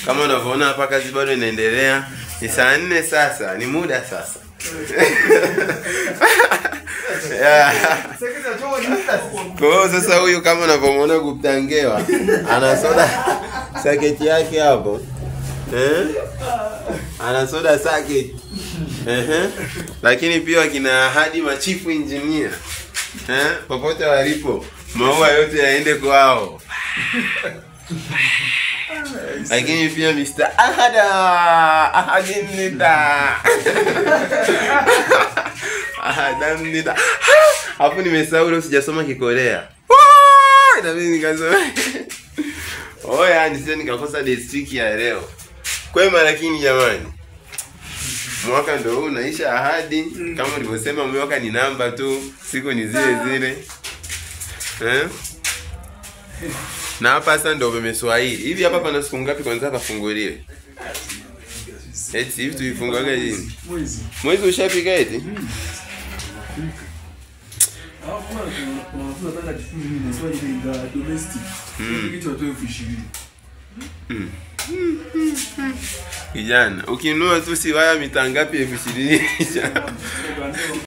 Kama unavyoona hapa kazi bado inaendelea. Ni saa 4 sasa, ni muda sasa. Kwa hiyo sasa huyu kama unavyomuona Guptangewa ana soda saketi yake hapo. Ana soda saketi. Lakini pia kina hadi machifu engineer. Popote walipo maua yote yaende kwao. Lakini pia Mr. Ahadamnida. Hapo nimesahau leo sijasoma Kikorea. Na mimi nikasoma. Oya, nisije nikakosa district ya leo. Kwema lakini jamani. Mwaka ndio huu unaisha ahadi. Kama nilivyosema mwaka ni namba tu, siku ni zile zile. Na hapa sasa ndio Swahili. Hivi hapa pana siku ngapi kwanza pafunguliwe? Eti hivi tuifungaga lini? Mwezi ushafika eti? Kijana, ukinunua tu siwaya mita ngapi 20,000?